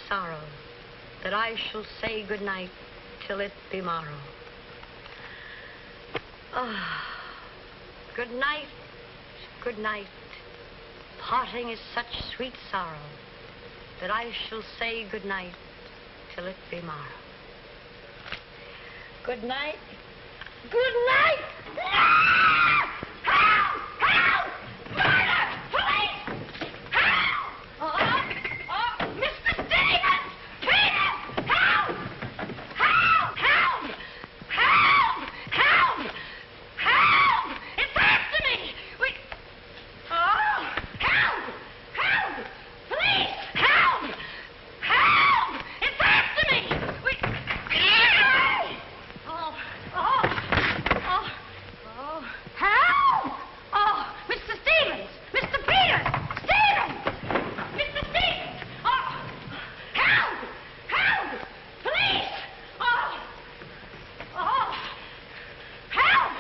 sorrow that I shall say good night till it be morrow. Good night, good night. Parting is such sweet sorrow that I shall say good night till it be morrow. Good night. Good night! Ah! Help! Help! Murder! Police! Help! Mr. Stevens! Peter! Help! Help! Help! Help! Help! Help! It's after me! Help! Help! Police! Help! Help! It's after me! Help! Oh, Mr. Stevens! Mr. Peters! Stevens! Mr. Stevens! Oh, help! Help! Police! Oh, help! Help!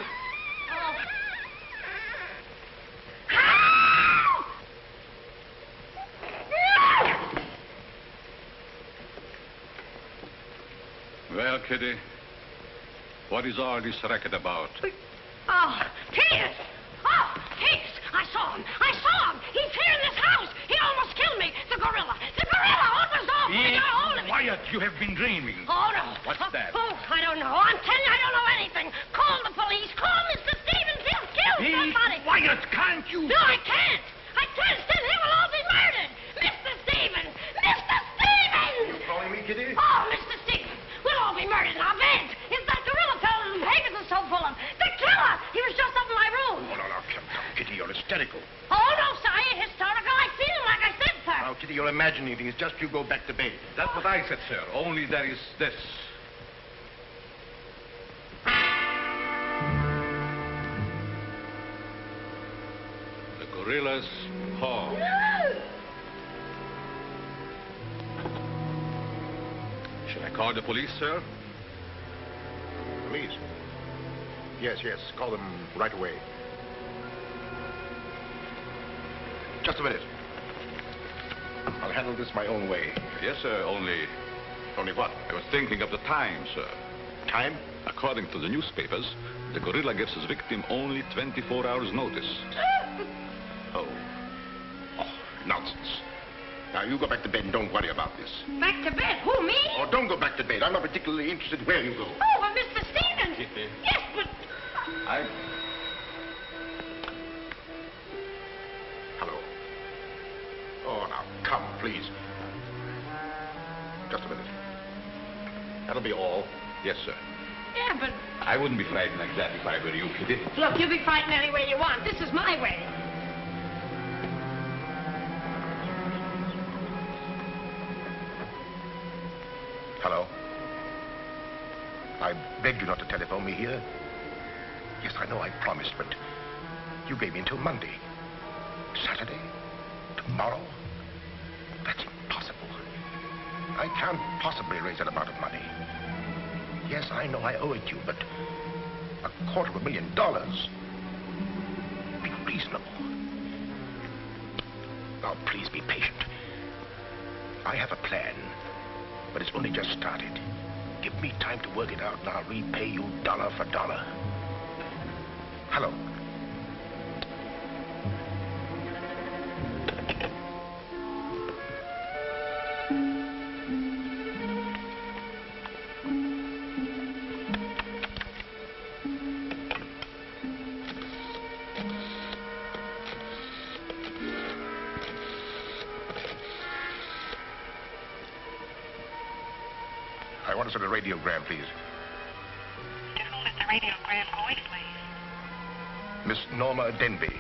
Well, Kitty, what is all this racket about? Oh, Peters! Oh, Peters! I saw him! I saw him! He's here in this house! He almost killed me! The gorilla! The gorilla! What was off? I got hold of it! Quiet! You have been dreaming. Oh, no. What's that? Oh, I don't know. I'm telling you, I don't know anything. Call the police. Call Mr. Stevens. He'll kill somebody. Quiet! Can't you? No, I can't. I can't. Then he will all be murdered. Mr. Stevens! Mr. Stevens! You calling me, Kitty? Oh, Mr. Stevens! We'll all be murdered in our beds. It's that gorilla fellow the papers are so full of. The killer! He was just up in my room. Oh, no, come, Kitty, you're hysterical. Oh, no, sir, I ain't hysterical. I feel him like I said, sir. Now, Kitty, you're imagining things. Just you go back to bed. That's what I said, sir. Only there is this. The gorilla's paw. No! Should I call the police, sir? Police? Yes, call them right away. Just a minute. I'll handle this my own way. Yes, sir, only what? I was thinking of the time, sir. Time? According to the newspapers, the gorilla gives his victim only 24 hours' notice. Oh, nonsense. Now, you go back to bed and don't worry about this. Back to bed? Who, me? Oh, don't go back to bed. I'm not particularly interested where you go. Oh, well, Mr. Stevens. Kitty. Yes, but... Hello. Oh, now, come, please. Just a minute. That'll be all. Yes, sir. Yeah, but... I wouldn't be frightened like that if I were you, Kitty. Look, you be frightened any way you want. This is my way. Hello. I begged you not to telephone me here. Yes, I know I promised, but you gave me until Monday. Saturday? Tomorrow? That's impossible. I can't possibly raise that amount of money. Yes, I know I owe it you, but $250,000. Be reasonable. Now, please be patient. I have a plan, but it's only just started. Give me time to work it out, and I'll repay you dollar for dollar. Hello. I want to send a radiogram, please. To whom is the radiogram going, please? Miss Norma Denby.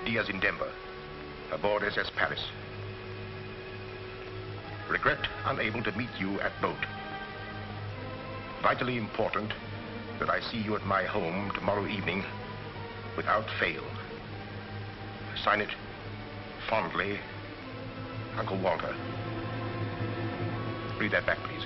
Diaz in Denver. Aboard SS Paris. Regret unable to meet you at boat. Vitally important that I see you at my home tomorrow evening without fail. Sign it fondly, Uncle Walter. Read that back, please.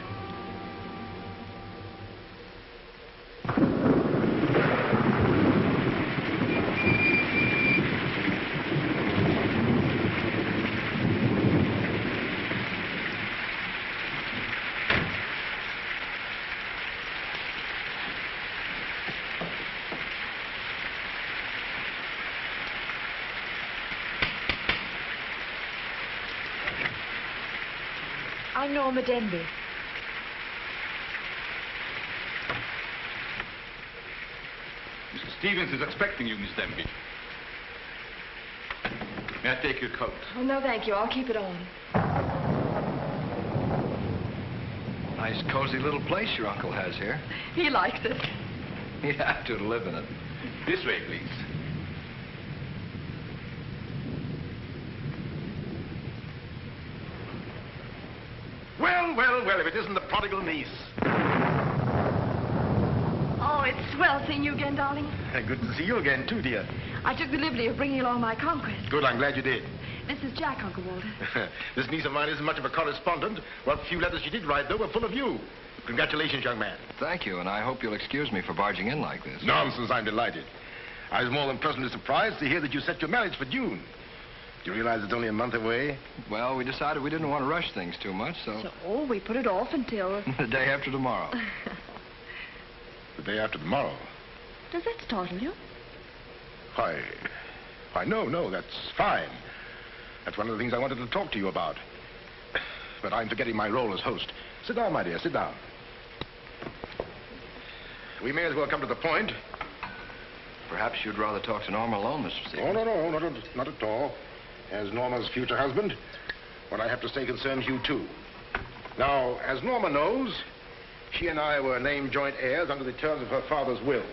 I'm Norma Denby. Mr. Stevens is expecting you, Miss Denby. May I take your coat? Oh, no, thank you. I'll keep it on. Nice, cozy little place your uncle has here. He likes it. He'd have to live in it. This way, please. Well, well, well, if it isn't the prodigal niece. Oh, it's swell seeing you again, darling. Good to see you again, too, dear. I took the liberty of bringing along my conquest. Good, I'm glad you did. This is Jack, Uncle Walter. This niece of mine isn't much of a correspondent. What few letters she did write, though, were full of you. Congratulations, young man. Thank you, and I hope you'll excuse me for barging in like this. Nonsense, I'm delighted. I was more than pleasantly surprised to hear that you set your marriage for June. Do you realize it's only a month away? Well, we decided we didn't want to rush things too much, so... So, we put it off until... the day after tomorrow. The day after tomorrow. Does that startle you? Why, no, that's fine. That's one of the things I wanted to talk to you about. But I'm forgetting my role as host. Sit down, my dear, sit down. We may as well come to the point. Perhaps you'd rather talk to Norma alone, Mr. Stevens. Oh, no, not at all. As Norma's future husband, what I have to say concerns you, too. Now, as Norma knows, she and I were named joint heirs under the terms of her father's will.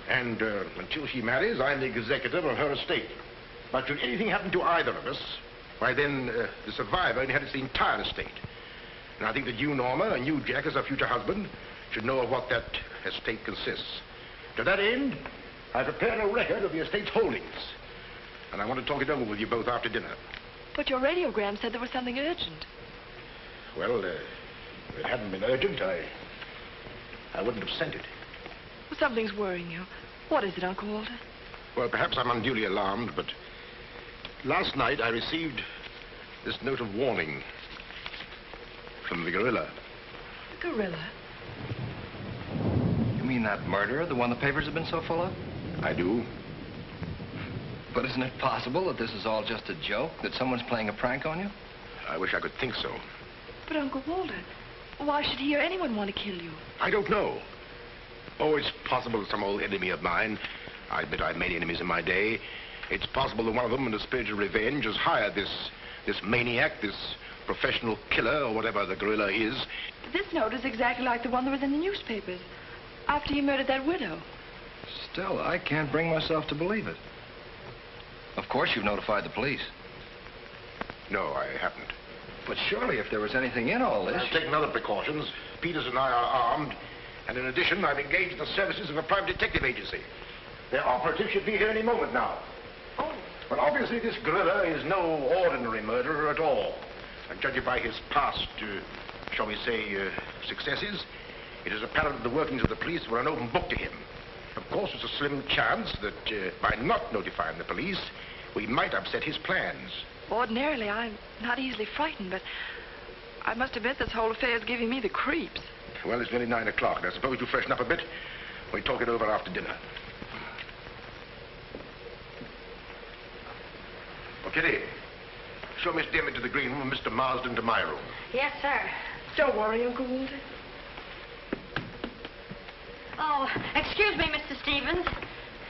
And until she marries, I'm the executor of her estate. But should anything happen to either of us, why then the survivor inherits the entire estate. And I think that you, Norma, and you, Jack, as her future husband, should know of what that estate consists. To that end, I prepared a record of the estate's holdings. And I want to talk it over with you both after dinner. But your radiogram said there was something urgent. Well, if it hadn't been urgent, I wouldn't have sent it. Well, something's worrying you. What is it, Uncle Walter? Well, perhaps I'm unduly alarmed, but last night I received this note of warning from the gorilla. The gorilla? You mean that murderer, the one the papers have been so full of? I do. But isn't it possible that this is all just a joke, that someone's playing a prank on you? I wish I could think so. But, Uncle Walter, why should he or anyone want to kill you? I don't know. Oh, it's possible that some old enemy of mine, I admit I've many enemies in my day, it's possible that one of them, in a spirit of revenge, has hired this maniac, this professional killer, or whatever the gorilla is. This note is exactly like the one that was in the newspapers after he murdered that widow. Still, I can't bring myself to believe it. Of course you've notified the police. No, I haven't. But surely if there was anything in all this... I've taken other precautions. Peters and I are armed. And in addition, I've engaged the services of a private detective agency. Their operative should be here any moment now. Oh. But obviously this gorilla is no ordinary murderer at all. And judging by his past, shall we say, successes, it is apparent that the workings of the police were an open book to him. Of course, there's a slim chance that by not notifying the police, we might upset his plans. Ordinarily, I'm not easily frightened, but I must admit this whole affair is giving me the creeps. Well, it's nearly 9 o'clock, and I suppose you freshen up a bit. We talk it over after dinner. Oh, Kitty, show Miss Dim into the green room and Mr. Marsden to my room. Yes, sir. Don't worry, Uncle Walter. Oh, excuse me, Mr. Stevens.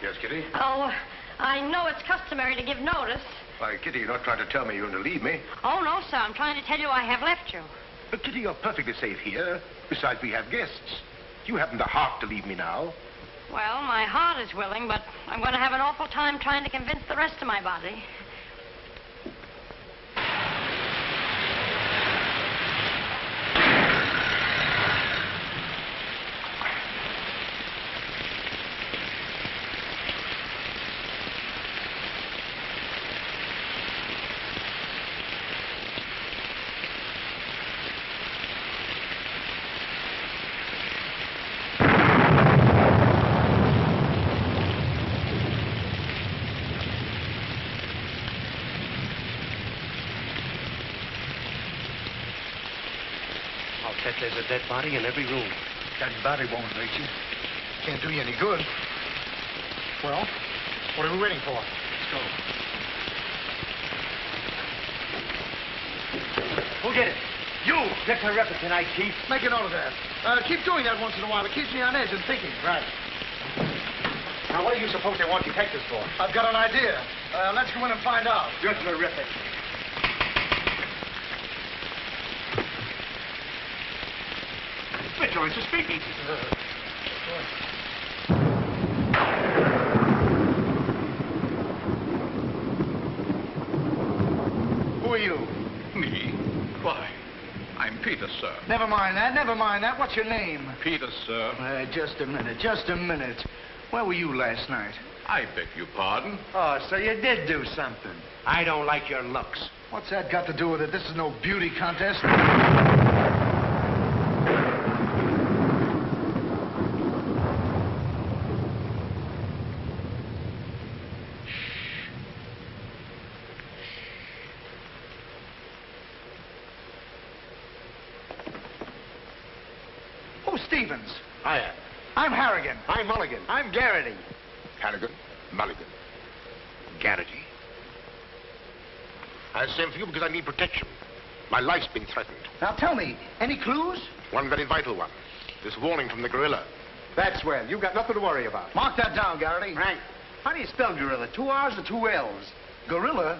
Yes, Kitty? Oh, I know it's customary to give notice. Why, Kitty, you're not trying to tell me you're going to leave me. Oh, no, sir. I'm trying to tell you I have left you. But, Kitty, you're perfectly safe here. Besides, we have guests. You haven't the heart to leave me now. Well, my heart is willing, but I'm going to have an awful time trying to convince the rest of my body. There's a dead body in every room. That body won't hurt you. Can't do you any good. Well, what are we waiting for? Let's go. Who'll get it? You get to rip it tonight, Chief. Make a note of that. Keep doing that once in a while. It keeps me on edge and thinking. Right. Now, what do you suppose they want detectives for? I've got an idea. Let's go in and find out. You're terrific. Mitchell, it's a speakeasy. Who are you? Me? Why, I'm Peter, sir. Never mind that. Never mind that. What's your name? Peter, sir. Just a minute. Just a minute. Where were you last night? I beg your pardon. Oh, so you did do something. I don't like your looks. What's that got to do with it? This is no beauty contest. Who's Stevens? I am. I'm Harrigan. I'm Mulligan. I'm Garrity. Harrigan, Mulligan. Garrity. I sent for you because I need protection. My life's been threatened. Now tell me, any clues? One very vital one. This warning from the gorilla. That's well. You've got nothing to worry about. Mark that down, Garrity. Right. How do you spell gorilla? 2 R's or 2 L's? Gorilla.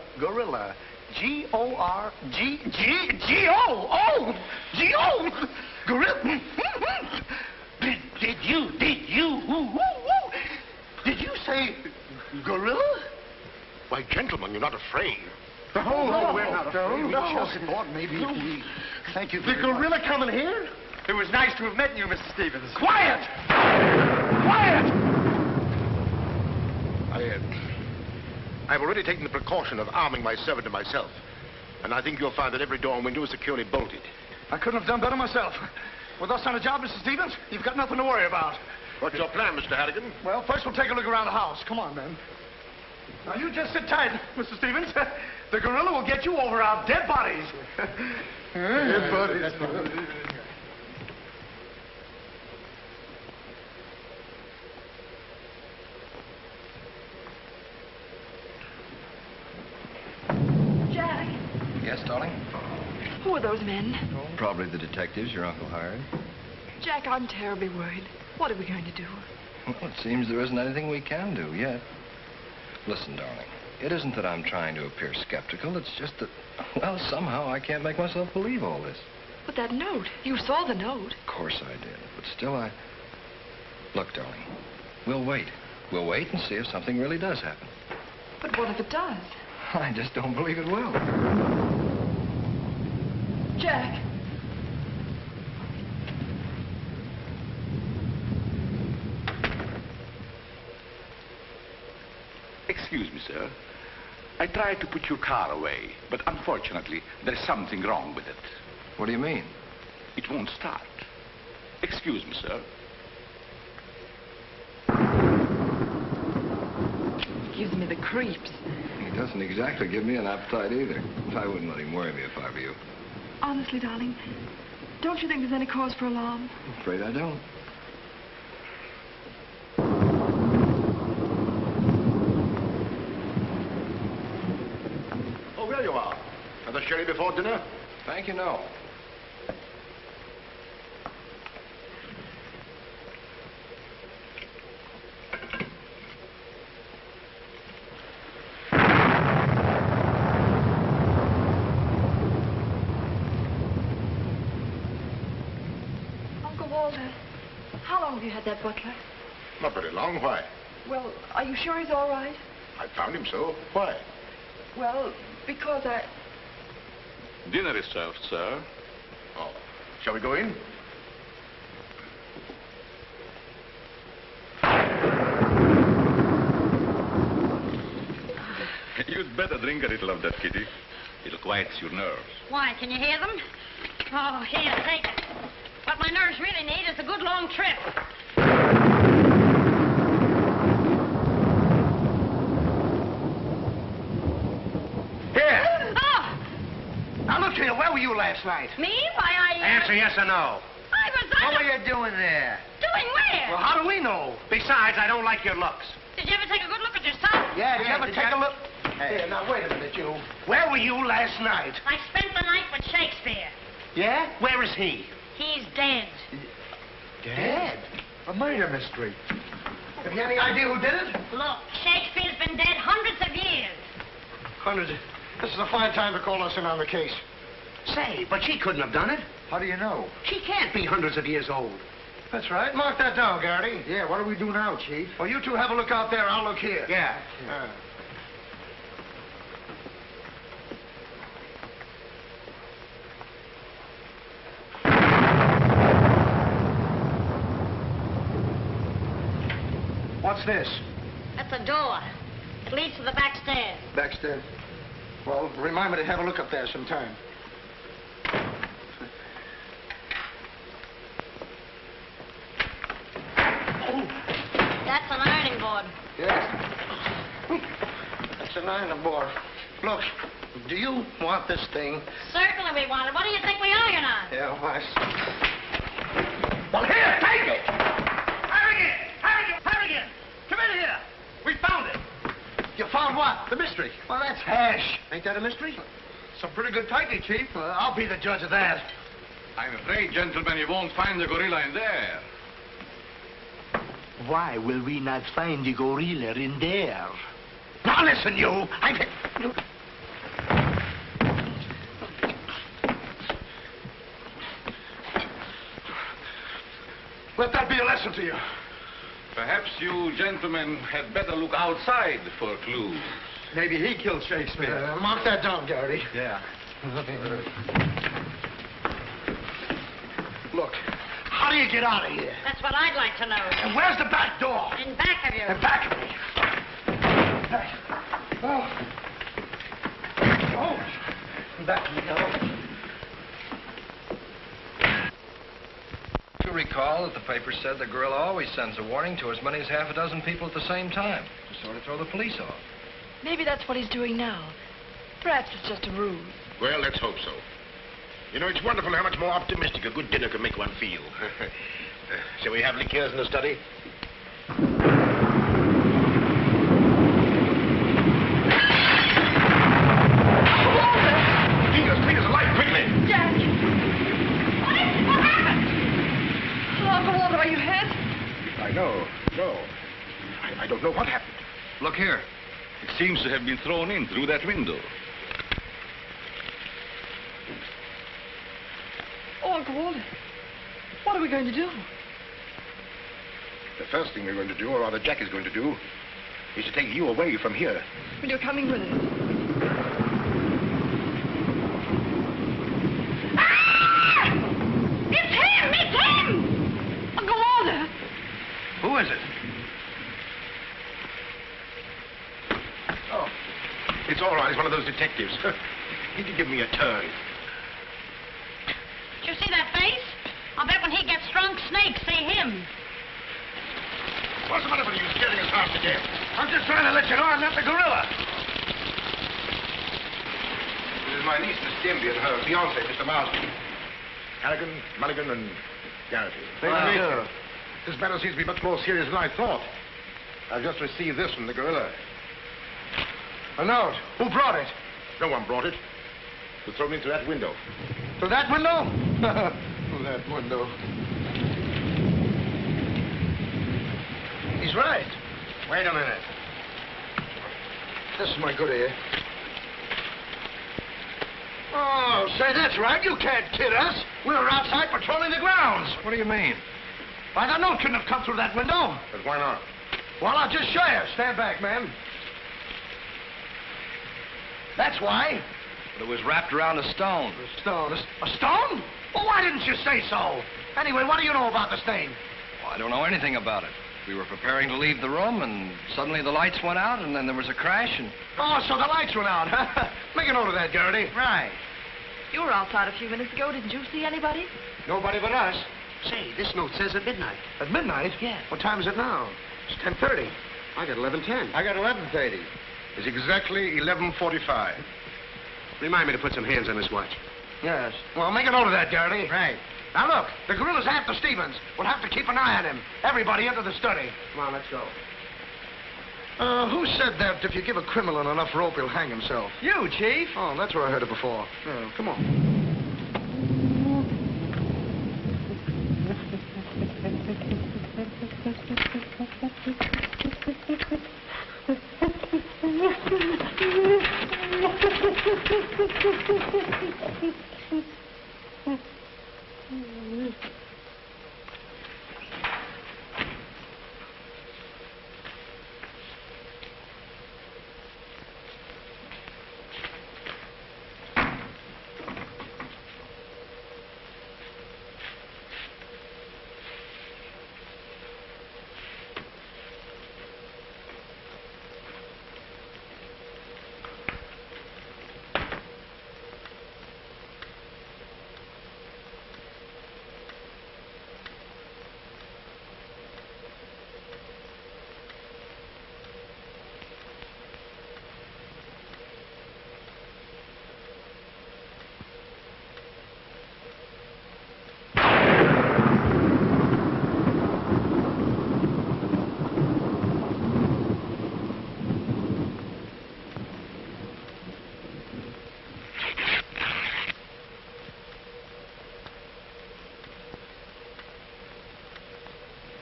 G-O-R-G-G-G-O-O! G-O! Gorilla. Did you say gorilla? Why, gentlemen, you're not afraid. No, we're not afraid. We just thought maybe we... Thank you The very much. gorilla coming here? It was nice to have met you, Mr. Stevens. Quiet! Quiet! I've already taken the precaution of arming my servant and myself. And I think you'll find that every door and window is securely bolted. I couldn't have done better myself. With us on a job, Mr. Stevens, you've got nothing to worry about. What's your plan, Mr. Harrigan? Well, first we'll take a look around the house. Come on, then. Now, you just sit tight, Mr. Stevens. The gorilla will get you over our dead bodies. Dead bodies. Jack, Yes, darling? who are those men? Probably the detectives your uncle hired. Jack, I'm terribly worried. What are we going to do? Well, it seems there isn't anything we can do yet. Listen, darling, it isn't that I'm trying to appear skeptical. It's just that, well, somehow I can't make myself believe all this. But that note, you saw the note. Of course I did, but still Look, darling, we'll wait. We'll wait and see if something really does happen. But what if it does? I just don't believe it will. Jack. Excuse me, sir. I tried to put your car away, but unfortunately, there's something wrong with it. What do you mean? It won't start. Excuse me, sir. Gives me the creeps. He doesn't exactly give me an appetite either. I wouldn't let him worry me if I were you. Honestly, darling, don't you think there's any cause for alarm? I'm afraid I don't. Oh, there you are. Another sherry before dinner? Thank you, no. Uncle Walter, how long have you had that butler? Not very long. Why? Well, are you sure he's all right? I found him so. Why? Well, because I... Dinner is served, sir. Oh. Shall we go in? You'd better drink a little of that, Kitty. It'll quiet your nerves. Why, can you hear them? Oh, here, take it. What my nerves really need is a good long trip. Here. Oh, Now, look here. Where were you last night? me? Why, Answer yes or no. I was What were you doing there? Doing where? Well, how do we know? Besides, I don't like your looks. Did you ever take a good look at yourself? Yeah, did you ever did take you- a look? Hey. Here, now, wait a minute, you. Where were you last night? I spent the night with Shakespeare. Yeah? Where is he? He's dead. Dead? A murder mystery. Have you any idea who did it? Look, Shakespeare's been dead hundreds of years. Hundreds. This is a fine time to call us in on the case. Say, but she couldn't have done it. How do you know? She can't be hundreds of years old. That's right. Mark that down, Garrity. Yeah, what do we do now, Chief? Well, you two have a look out there. I'll look here. Yeah. What's this? That's a door. It leads to the back stairs. Backstairs. Well, remind me to have a look up there sometime. That's an ironing board. Yes. That's an ironing board. Look, do you want this thing? Certainly we want it. What do you think we iron on? Yeah, why? Well, here, take it! Harrigan! Come in here! We found it! You found what? The mystery. Well, that's hash. Ain't that a mystery? Some pretty good tightly, Chief. I'll be the judge of that. I'm afraid, gentlemen, you won't find the gorilla in there. Why will we not find the gorilla in there? Now listen, you! Let that be a lesson to you. Perhaps you gentlemen had better look outside for clues. Maybe he killed Shakespeare. Mark that down, Garrity. Yeah. Look, how do you get out of here? That's what I'd like to know. And where's the back door? In back of you. In back of me. Back of me, go. You recall that the paper said the gorilla always sends a warning to as many as half a dozen people at the same time to sort of throw the police off. Maybe that's what he's doing now. Perhaps it's just a ruse. Well, let's hope so. You know, it's wonderful how much more optimistic a good dinner can make one feel. Shall we have liqueurs in the study? Peter's alive, quickly! Jack! What happened? Oh, Uncle Walter, are you hurt? I know. No. I don't know what happened. Look here. It seems to have been thrown in through that window. Oh, Uncle Walter, what are we going to do? The first thing we're going to do, or rather Jack is going to do, is to take you away from here. Well, you're coming with us. Ah! It's him! It's him! Uncle Walter! Who is it? Oh, it's all right. It's one of those detectives. He did give me a turn. Did you see that face? I'll bet when he gets drunk, snakes see him. What's the matter with you scaring us half to death? I'm just trying to let you know I'm not the gorilla. This is my niece, Miss Denby, and her fiancé, Mr. Marsden. Harrigan, Mulligan, and Garrity. This matter seems to be much more serious than I thought. I've just received this from the gorilla. A note. Who brought it? No one brought it. It was thrown into that window. Through that window? Through that window. He's right. Wait a minute. This is my good ear. Oh, say, that's right. You can't kid us. We were outside patrolling the grounds. What do you mean? Why, the note couldn't have come through that window. But why not? Well, I'll just show you. Stand back, man. That's why. But it was wrapped around a stone. A stone. A stone? Well, why didn't you say so? Anyway, what do you know about the stain? Well, I don't know anything about it. We were preparing to leave the room, and suddenly the lights went out, and then there was a crash, and... Oh, so the lights went out, huh? Make a note of that, Garrity. Right. You were outside a few minutes ago. Didn't you see anybody? Nobody but us. Say, this note says at midnight. At midnight? Yeah. What time is it now? It's 10:30. I got 11:10. I got 11:30. It's exactly 11:45. Remind me to put some hands on this watch. Yes. Well, make a note of that, Garrity. Right. Now, look, the gorilla's after Stevens. We'll have to keep an eye on him. Everybody into the study. Come on, let's go. Who said that if you give a criminal enough rope, he'll hang himself? You, Chief. Oh, that's where I heard it before. Come on.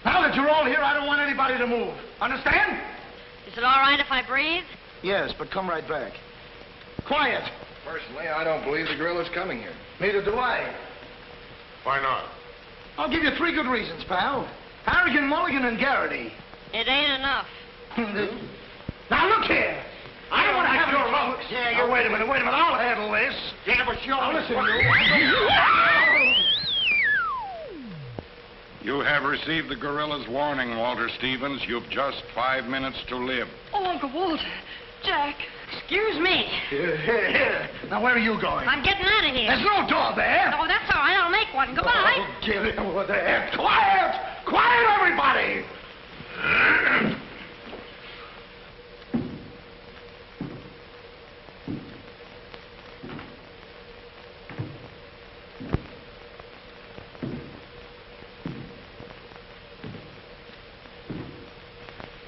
Now that you're all here, I don't want anybody to move. Understand? Is it all right if I breathe? Yes, but come right back. Quiet. Personally, I don't believe the gorilla's coming here. Neither do I. Why not? I'll give you 3 good reasons, pal. Harrigan, Mulligan, and Garrity. It ain't enough. Now, look here. I don't want to have your trouble. Yeah, wait a minute. I'll handle this. Yeah, but you're... Now, listen, You have received the gorilla's warning, Walter Stevens. You've just 5 minutes to live. Oh, Uncle Walter. Jack. Excuse me. Here. Now, where are you going? I'm getting out of here. There's no door there. Oh, that's all right. I'll make one. Goodbye. Oh, get it over there. Quiet! Quiet, everybody!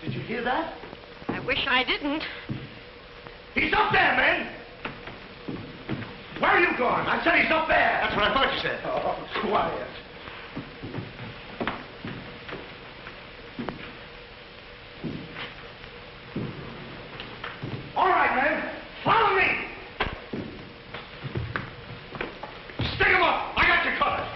Did you hear that? I wish I didn't. He's up there, men! Where are you going? I said he's up there. That's what I thought you said. Oh, quiet. All right, men. Follow me. Stick him up. I got you covered.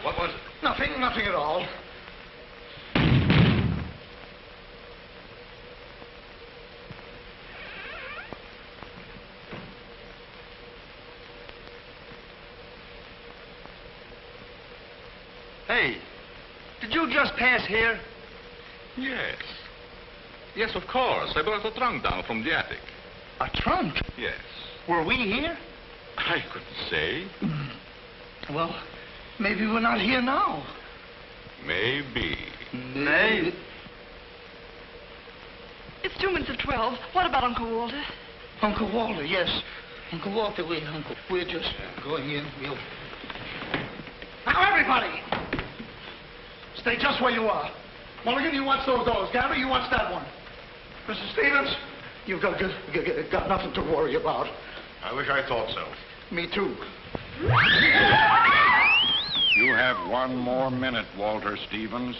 What was it? Nothing at all. Hey, did you just pass here? Yes. Yes, of course. I brought a trunk down from the attic. A trunk? Yes. Were we here? I couldn't say. Well, maybe we're not here now. Maybe. Maybe. It's 2 minutes of 12. What about Uncle Walter? Uncle Walter, yes. Uncle Walter, we're just going in. We'll... Now, everybody! Stay just where you are. Mulligan, you watch those doors. Gary, you watch that one. Mr. Stevens, you've got nothing to worry about. I wish I thought so. Me too. You have 1 more minute, Walter Stevens.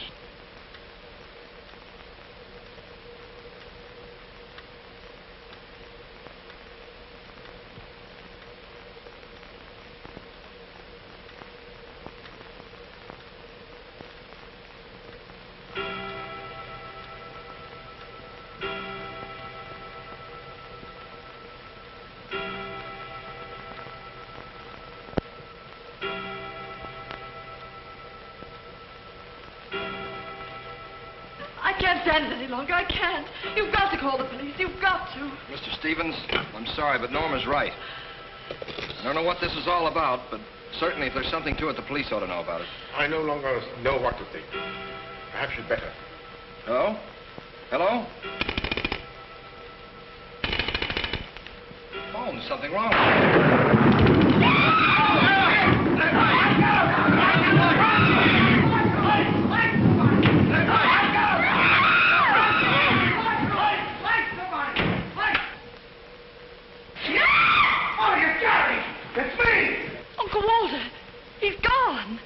I can't stand it any longer. I can't. You've got to call the police. You've got to. Mr. Stevens, I'm sorry, but Norma's right. I don't know what this is all about, but certainly if there's something to it, the police ought to know about it. I no longer know what to think. Perhaps you'd better. Hello? Hello? Holmes, something wrong. It's me! Uncle Walter, he's gone.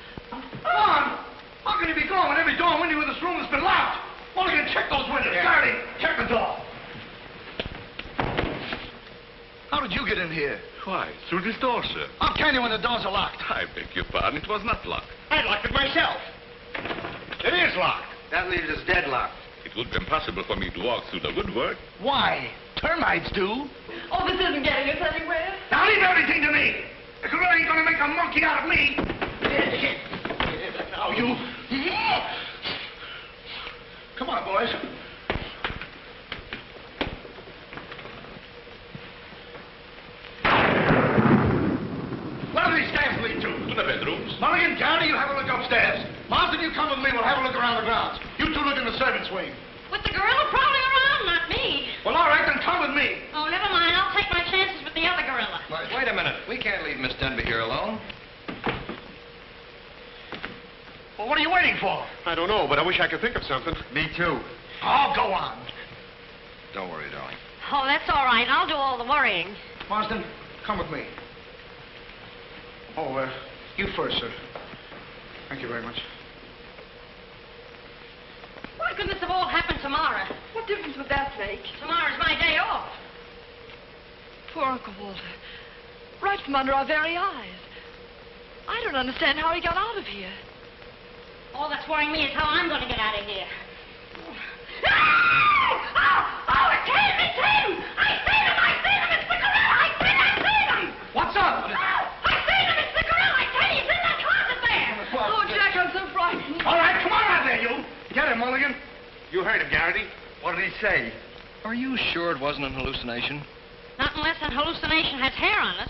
Gone? How can he be gone when every door and window in this room has been locked? Mulligan, check those windows. Garrity, check the door. How did you get in here? Why, through this door, sir. How can you when the doors are locked? I beg your pardon, it was not locked. I locked it myself. It is locked. That leaves us deadlocked. It would be impossible for me to walk through the woodwork. Why? Termites do. Oh, this isn't getting us anywhere. Now leave everything to me. The gorilla ain't gonna make a monkey out of me. Now you. Come on, boys. Where do these stairs lead to? To the bedrooms. Mulligan, Garrity, you have a look upstairs. Marsden, you come with me. We'll have a look around the grounds. You two look in the servants' wing. With the gorilla prowling around, not me. Well, all right, then come with me. Oh, never mind. I'll take my chances with the other gorilla. Wait a minute. We can't leave Miss Denby here alone. Well, what are you waiting for? I don't know, but I wish I could think of something. Me too. Oh, go on. Don't worry, darling. Oh, that's all right. I'll do all the worrying. Marsden, come with me. Oh, you first, sir. Thank you very much. Why couldn't this have all happened tomorrow? What difference would that make? Tomorrow's my day off. Poor Uncle Walter. Right from under our very eyes. I don't understand how he got out of here. All that's worrying me is how I'm going to get out of here. Oh, it's him! It's him! I seen him! It's the gorilla! I seen him! What's up? Oh, I seen him! It's the gorilla! I tell you, he's in that closet there! Oh, Jack, I'm so frightened. All right, come on out there, you. Get him, Mulligan. You heard him, Garrity. What did he say? Are you sure it wasn't an hallucination? Not unless an hallucination has hair on it.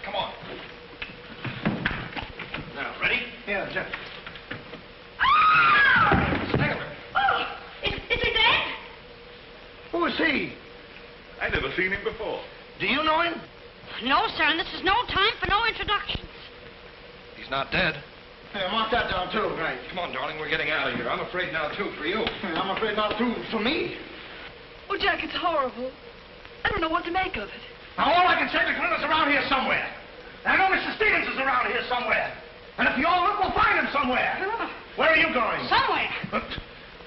Come on. Now, ready? Yeah, Jeff. Oh, is he dead? Who is he? I never seen him before. Do you know him? No, sir, and this is no time for no introductions. He's not dead. Yeah, mark that down, too. Right. Come on, darling, we're getting out of here. I'm afraid now, too, for you. Yeah, I'm afraid not, too, for me. Oh, Jack, it's horrible. I don't know what to make of it. Now, all I can say, the gorilla's around here somewhere. And I know Mr. Stevens is around here somewhere. And if you all look, we'll find him somewhere. Where are you going? Somewhere.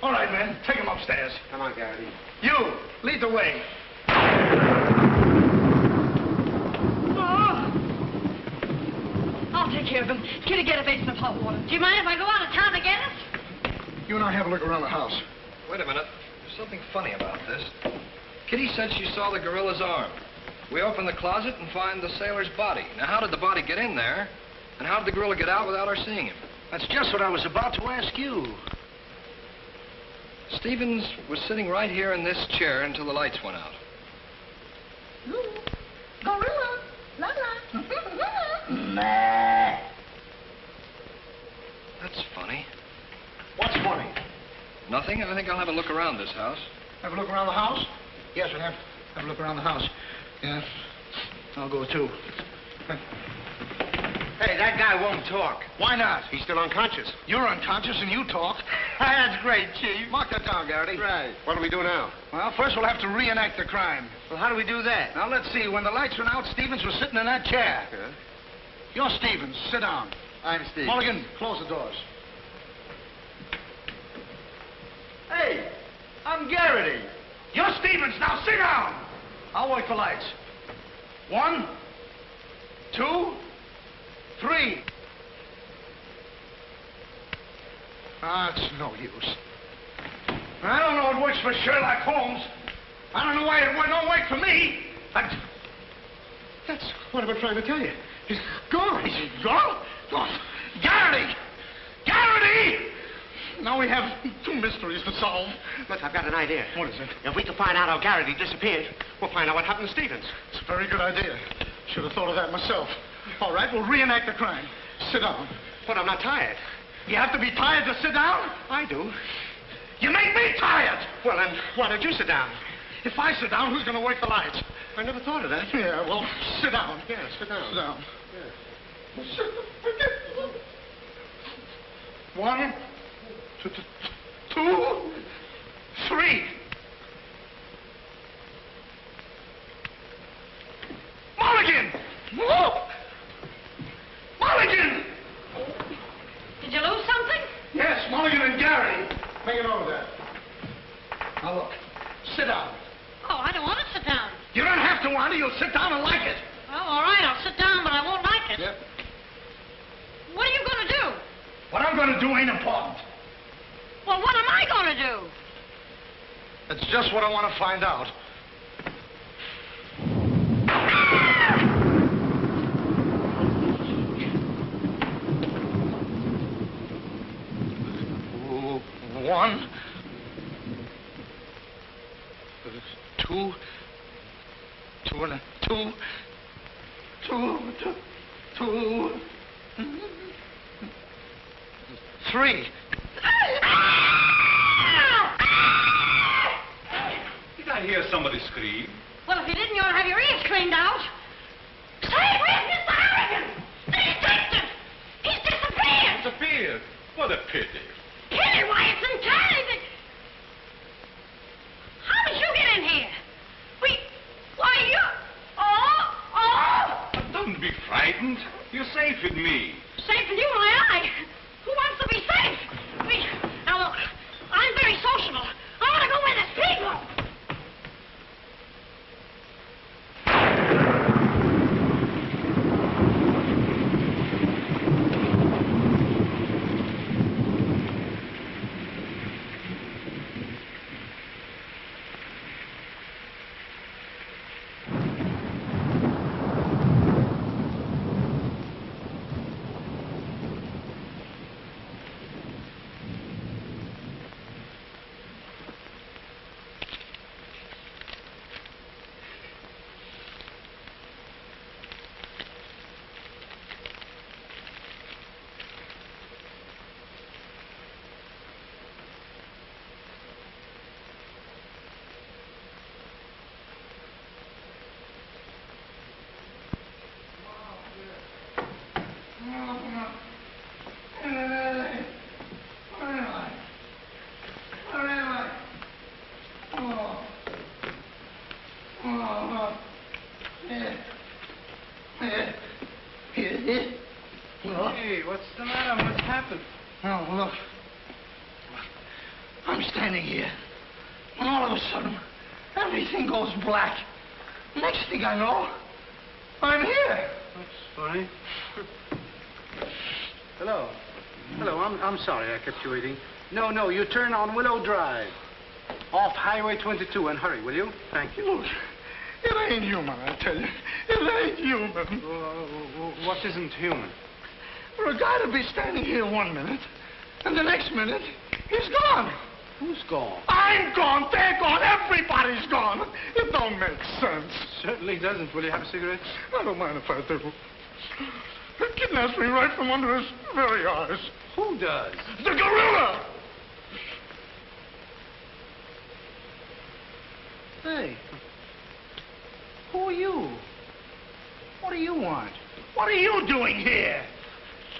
All right, men, take him upstairs. Come on, Garrity. You, lead the way. I'll take care of him. Kitty, get a basin of hot water. Do you mind if I go out of town to get us? You and I have a look around the house. Wait a minute. There's something funny about this. Kitty said she saw the gorilla's arm. We open the closet and find the sailor's body. Now, how did the body get in there? And how did the gorilla get out without our seeing him? That's just what I was about to ask you. Stevens was sitting right here in this chair until the lights went out. Gorilla. La la. That's funny. What's funny? Nothing. I think I'll have a look around this house. Have a look around the house? Yes, we'll have a look around the house. Yeah. I'll go, too. Hey, that guy won't talk. Why not? He's still unconscious. You're unconscious and you talk. That's great, Chief. Mark that down, Garrity. Right. What do we do now? Well, first we'll have to reenact the crime. Well, how do we do that? Now, let's see. When the lights went out, Stevens was sitting in that chair. Yeah. You're Stevens. Sit down. I'm Steve. Mulligan, close the doors. Hey, I'm Garrity. You're Stevens. Now, sit down. I'll wait for lights. 1, 2, 3. It's no use. I don't know it works for Sherlock Holmes. I don't know why it don't work for me. That's what I've been trying to tell you. He's gone. He's gone? Oh, Garrity! Garrity! Now we have 2 mysteries to solve. Look, I've got an idea. What is it? If we can find out how Garrity disappeared, we'll find out what happened to Stevens. It's a very good idea. Should have thought of that myself. All right, we'll reenact the crime. Sit down. But I'm not tired. You have to be tired to sit down? I do. You make me tired! Well, then, why don't you sit down? If I sit down, who's going to work the lights? I never thought of that. Yeah, well, sit down. Yeah, sit down. Sit down. Yeah. One, two, three. Mulligan! Whoa! Mulligan! Did you lose something? Yes, Mulligan and Gary. Make it over there. Now look, sit down. Oh, I don't want to sit down. You don't have to want it. You'll sit down and like it. Oh, all right, I'll sit down, but I won't like it. Yep. What are you going to do? What I'm going to do ain't important. Well, what am I going to do? That's just what I want to find out. One, two, three. Did I hear somebody scream? Well, if you didn't, you ought to have your ears cleaned out. Say, where's Mr. Harrigan? The detective! He's disappeared! Disappeared? What a pity. Pity? Why, it's entirely... How did you get in here? Why, you... Oh! Don't be frightened. You're safe with me. Safe with you, why, who wants to be safe? Now, look, I'm very sociable. I want to go where there's people. Hey, what's the matter? What's happened? Oh, look. I'm standing here, and all of a sudden, everything goes black. Next thing I know, I'm here. That's funny. Hello. Hello, I'm sorry I kept you waiting. No, you turn on Willow Drive. Off Highway 22, and hurry, will you? Thank you. Look, it ain't human, I tell you. It ain't human. What isn't human? For a guy to be standing here 1 minute, and the next minute, he's gone. Who's gone? I'm gone, they're gone, everybody's gone. It don't make sense. Certainly doesn't. Will you have a cigarette? I don't mind if I do. He kidnaps me right from under his very eyes. Who does? The gorilla! Hey, who are you? What do you want? What are you doing here?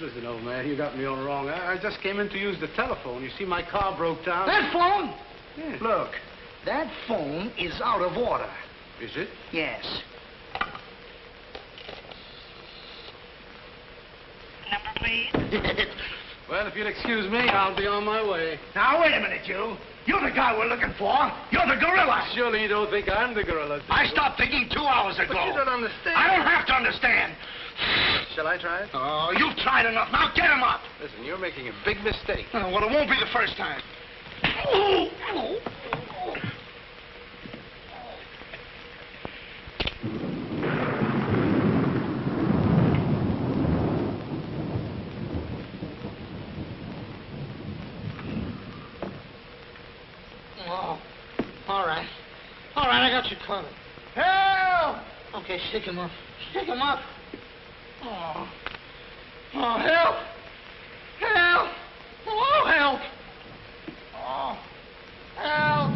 Listen, old man, you got me all wrong. I just came in to use the telephone. You see, my car broke down. That phone? Yeah. Look, that phone is out of order. Is it? Yes. Number, please. Well, if you'll excuse me, I'll be on my way. Now, wait a minute, you. You're the guy we're looking for. You're the gorilla. Surely you don't think I'm the gorilla, do you? I stopped thinking 2 hours ago. But you don't understand. I don't have to understand. Shall I try it? Oh, you've tried enough. Now get him up. Listen, you're making a big mistake. Well, it won't be the first time. Oh, all right. All right, I got you covered. Help! Okay, shake him up. Shake him up. Oh, help! Help! Oh, help! Oh, help!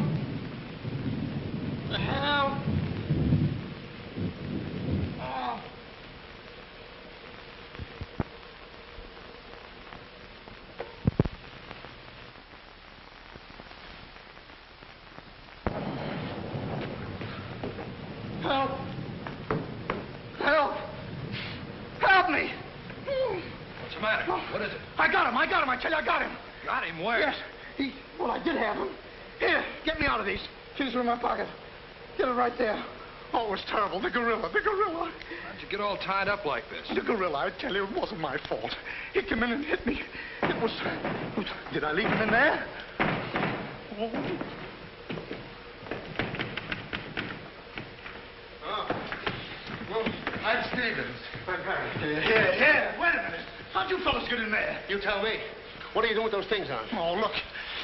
Help! Help! Help me! What's the matter? What is it? I got him. I tell you, I got him. Got him where? Yes. Well, I did have him. Here, get me out of these. Keys are in my pocket. Get it right there. Oh, it was terrible. The gorilla. How'd you get all tied up like this? The gorilla, I tell you, it wasn't my fault. He came in and hit me. It was... Did I leave him in there? Oh. Well, I'm Stevens. I'm Harry. Here. Wait a minute. How'd you fellas get in there? You tell me. What are you doing with those things on? Oh, look.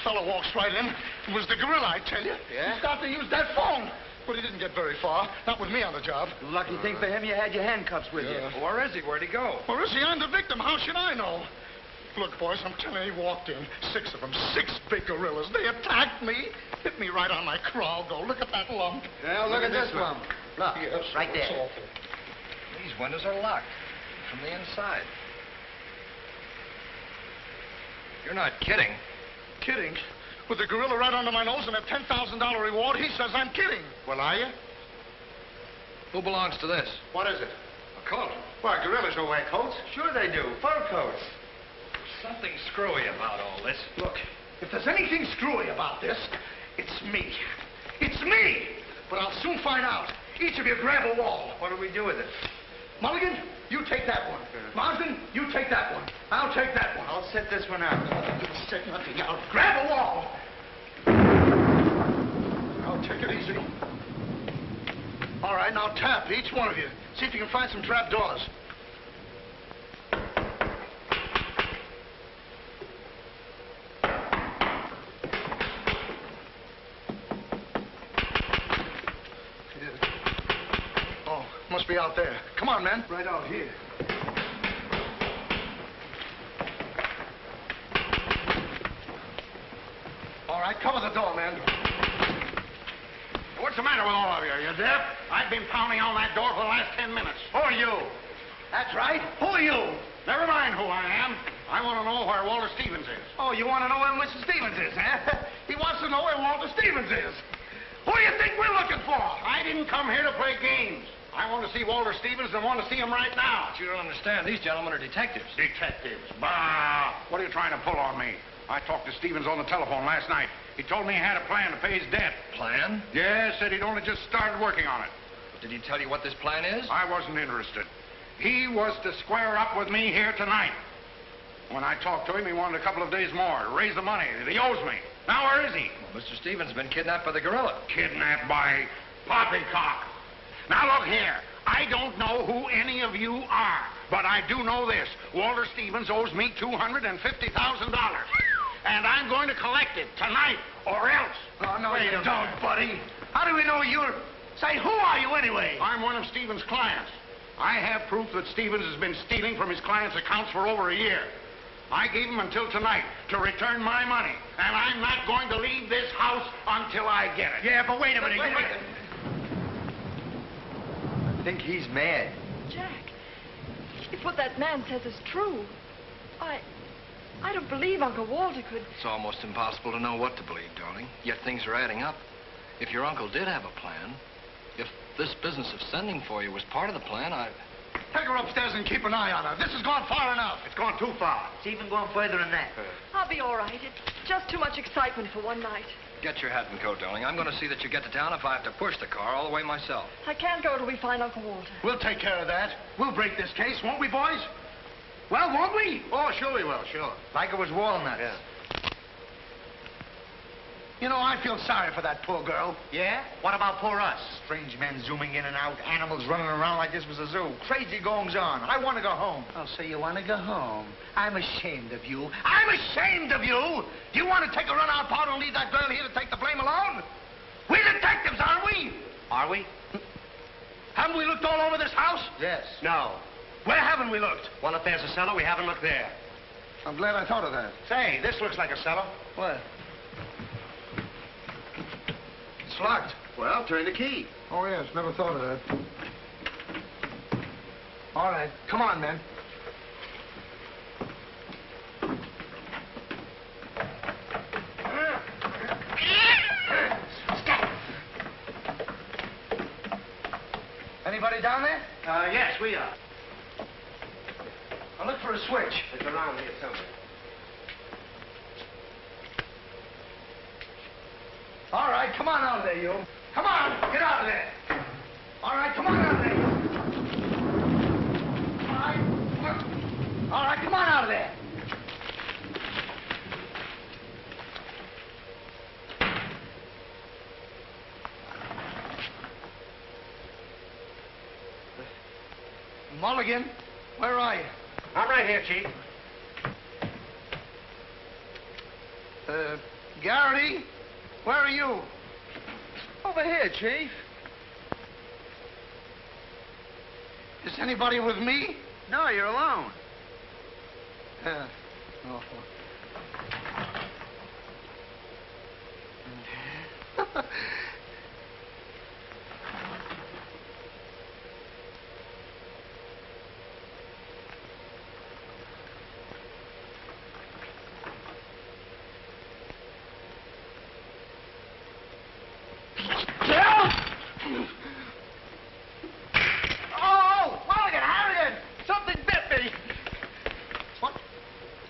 Fellow walks right in. It was the gorilla, I tell you. Yeah? He started to use that phone. But he didn't get very far. Not with me on the job. Lucky thing for him, you had your handcuffs with you. Where is he? Where'd he go? Where is he? I'm the victim. How should I know? Look, boys, I'm telling you, he walked in. 6 of them. 6 big gorillas. They attacked me. Hit me right on my crawl. Go. Look at that lump. Now, look at this lump. Look, yes, right it's there. awful. These windows are locked from the inside. You're not kidding. Kidding? With the gorilla right under my nose and a $10,000 reward, he says I'm kidding. Well, are you? Who belongs to this? What is it? A coat. Why, gorillas don't wear coats. Sure they do. Fur coats. Something screwy about all this. Look, if there's anything screwy about this, it's me. It's me! But I'll soon find out. Each of you grab a wall. What do we do with it? Mulligan, you take that one. Marsden, you take that one. I'll take that one. I'll set this one out. You set nothing out. Grab a wall. I'll take it easy. All right, now tap, each one of you. See if you can find some trap doors. Oh, must be out there. Come on, men. Right out here. All right, cover the door, man. What's the matter with all of you? You deaf? I've been pounding on that door for the last 10 minutes. Who are you? That's right. Who are you? Never mind who I am. I want to know where Walter Stevens is. Oh, you want to know where Mr. Stevens is, huh? He wants to know where Walter Stevens is. Who do you think we're looking for? I didn't come here to play games. I want to see Walter Stevens and want to see him right now. But you don't understand. These gentlemen are detectives. Detectives? Bah! What are you trying to pull on me? I talked to Stevens on the telephone last night. He told me he had a plan to pay his debt. Plan? Yes, said he'd only just started working on it. Did he tell you what this plan is? I wasn't interested. He was to square up with me here tonight. When I talked to him, he wanted a couple of days more to raise the money that he owes me. Now, where is he? Well, Mr. Stevens has been kidnapped by the gorilla. Kidnapped by Poppycock. Now, look here. I don't know who any of you are, but I do know this. Walter Stevens owes me $250,000. And I'm going to collect it tonight, or else. Oh, no, you don't, buddy. How do we know you're... Say, who are you anyway? I'm one of Stevens' clients. I have proof that Stevens has been stealing from his clients' accounts for over a year. I gave him until tonight to return my money, and I'm not going to leave this house until I get it. Yeah, but wait a minute. Wait a minute. I think he's mad. Jack, if what that man says is true, I don't believe Uncle Walter could... It's almost impossible to know what to believe, darling. Yet things are adding up. If your uncle did have a plan, if this business of sending for you was part of the plan, Take her upstairs and keep an eye on her. This has gone far enough. It's gone too far. It's even going further than that. I'll be all right. It's just too much excitement for one night. Get your hat and coat, darling. I'm going to see that you get to town if I have to push the car all the way myself. I can't go till we find Uncle Walter. We'll take care of that. We'll break this case, won't we, boys? Well, won't we? Oh, sure we will, sure. Like it was walnuts. Yeah. You know, I feel sorry for that poor girl. Yeah? What about poor us? Strange men zooming in and out, animals running around like this was a zoo. Crazy goings on. I want to go home. Oh, so you want to go home? I'm ashamed of you. I'm ashamed of you! Do you want to take a run-out powder and leave that girl here to take the blame alone? We're detectives, aren't we? Are we? Haven't we looked all over this house? Yes. No. Where haven't we looked? Well, if there's a cellar, we haven't looked there. I'm glad I thought of that. Say, this looks like a cellar. What? It's locked. Well, turn the key. Oh, yes. Never thought of that. All right. Come on, men. Anybody down there? Yes, we are. I'll look for a switch. It's around here somewhere. All right, come on out of there, you. Come on, get out of there. All right, come on out of there. All right, come on out of there. Mulligan, where are you? I'm right here, Chief. Garrity, where are you? Over here, Chief. Is anybody with me? No, you're alone. Oh.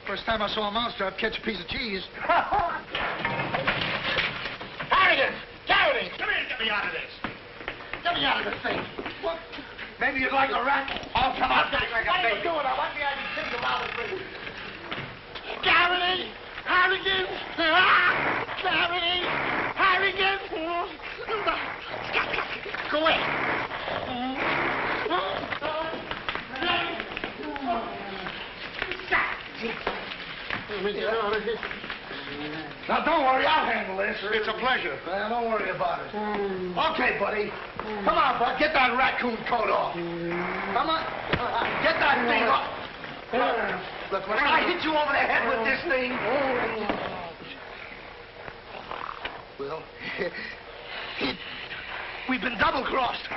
First time I saw a mousetrap catch a piece of cheese. Harrigan! Garrity! Come here and get me out of this. Get me out of this thing. What? Maybe you'd like a rat? Oh, come on. What are you doing? I want me to think about it, please. Garrity! Harrigan! Garrity! Harrigan! Go away! Now, don't worry, I'll handle this. It's a pleasure. Well, don't worry about it. Okay, buddy. Come on, bud. Get that raccoon coat off. Come on. Get that thing off. Look, when I hit you over the head with this thing... Well, we've been double-crossed.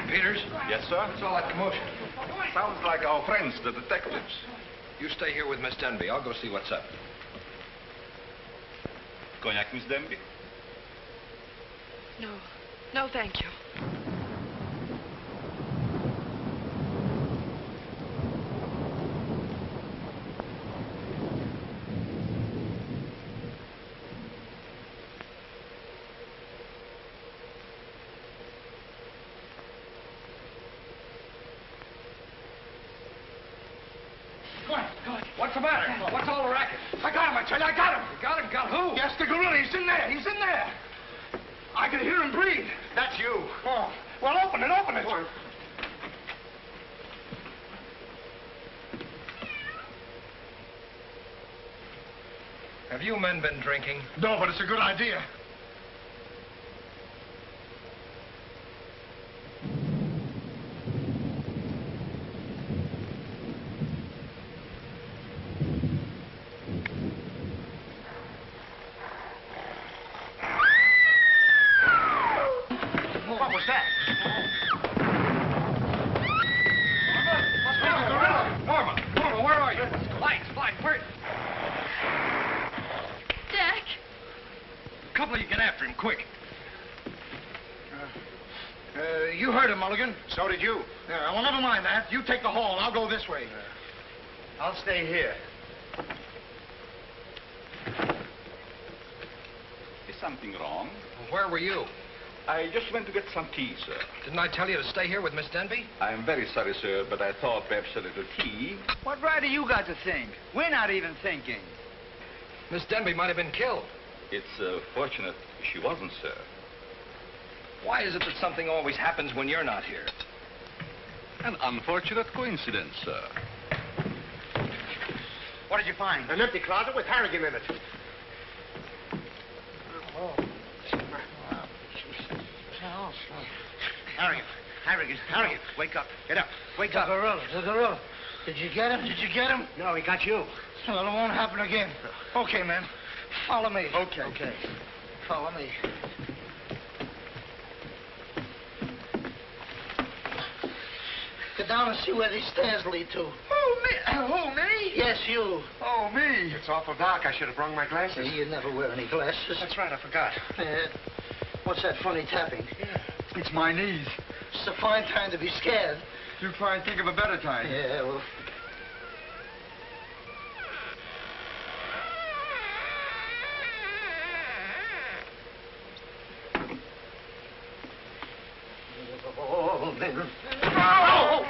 Peters? Yes, sir? What's all that commotion? Sounds like our friends, the detectives. You stay here with Miss Denby. I'll go see what's up. Cognac, Miss Denby? No. No, thank you. What's the matter? What's all the racket? I got him, I tell you, I got him. You got him? Got who? Yes, the gorilla. He's in there. He's in there. I can hear him breathe. That's you. Oh. Well, open it, open it. Have you men been drinking? No, but it's a good idea. What was that? Norma, where are you? Lights, where? Jack? A couple of you get after him, quick. You heard him, Mulligan. So did you. Yeah, well, never mind that. You take the hall. I'll go this way. I'll stay here. Is something wrong? Where were you? I just went to get some tea, sir. Didn't I tell you to stay here with Miss Denby? I'm very sorry, sir, but I thought perhaps a little tea. What right do you got to think? We're not even thinking. Miss Denby might have been killed. It's fortunate she wasn't, sir. Why is it that something always happens when you're not here? An unfortunate coincidence, sir. What did you find? An empty closet with Harrigan in it. Harrigan. Harrigan, wake up. Get up. Wake up. The gorilla. Did you get him? No, he got you. Well, it won't happen again. Okay, man. Follow me. Okay. Follow me. Get down and see where these stairs lead to. Who, me? Yes, you. Oh, me. It's awful dark. I should have brought my glasses. You never wear any glasses. That's right, I forgot. What's that funny tapping? It's my knees. It's a fine time to be scared. You try and think of a better time. Yeah, well... Oh, man. Oh!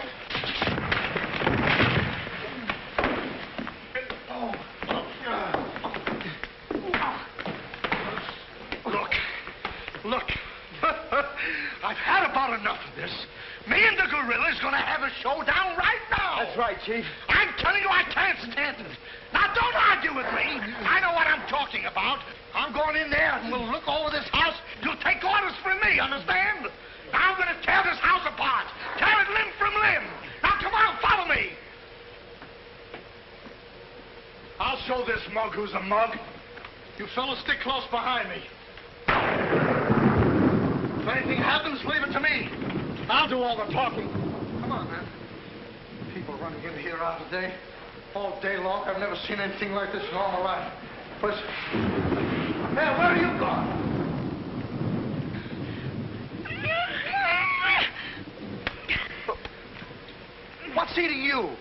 Look. I've had about enough of this. Me and the gorilla's gonna have a showdown right now. That's right, Chief. I'm telling you, I can't stand it. Now, don't argue with me. I know what I'm talking about. I'm going in there and we'll look over this house. You'll take orders from me, understand? Now I'm gonna tear this house apart. Tear it limb from limb. Now, come on, follow me. I'll show this mug who's a mug. You fellas stick close behind me. If anything happens, leave it to me. I'll do all the talking. Come on, man. People running in here out today, all day long. I've never seen anything like this in all my life. Listen. Man, where are you going? What's eating you?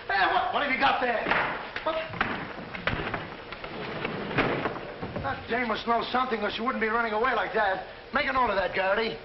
Hey, what have you got there? What? That dame must know something or she wouldn't be running away like that. Make a note of that, Garrity.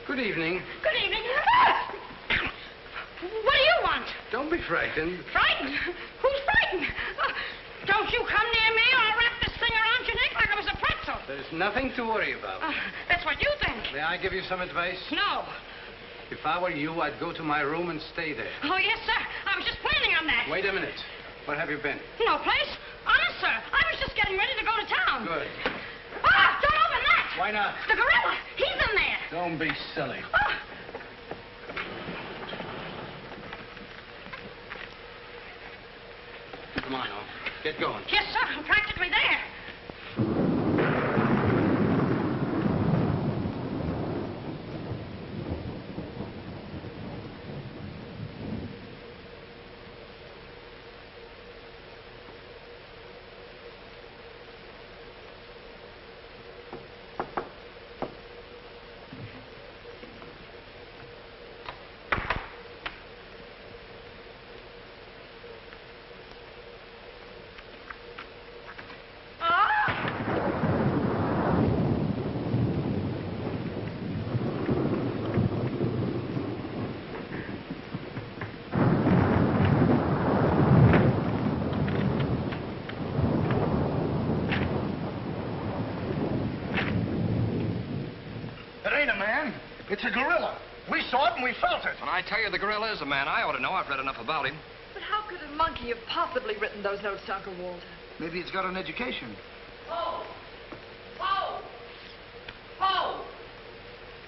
Good evening. Good evening. What do you want? Don't be frightened. Frightened? Who's frightened? Don't you come near me or I'll wrap this thing around your neck like it was a pretzel. There's nothing to worry about. That's what you think. May I give you some advice? No. If I were you, I'd go to my room and stay there. Oh, yes, sir. I was just planning on that. Wait a minute. Where have you been? No place. Honest, sir. I was just getting ready to go to town. Good. Don't open that. Why not? The gorilla. He's in there. Don't be silly. Come on, now. Get going. Yes, sir. I'm practically there. It's a gorilla. We saw it and we felt it. When I tell you the gorilla is a man, I ought to know. I've read enough about him. But how could a monkey have possibly written those notes to Uncle Walter? Maybe it's got an education. Poe! Poe! Poe!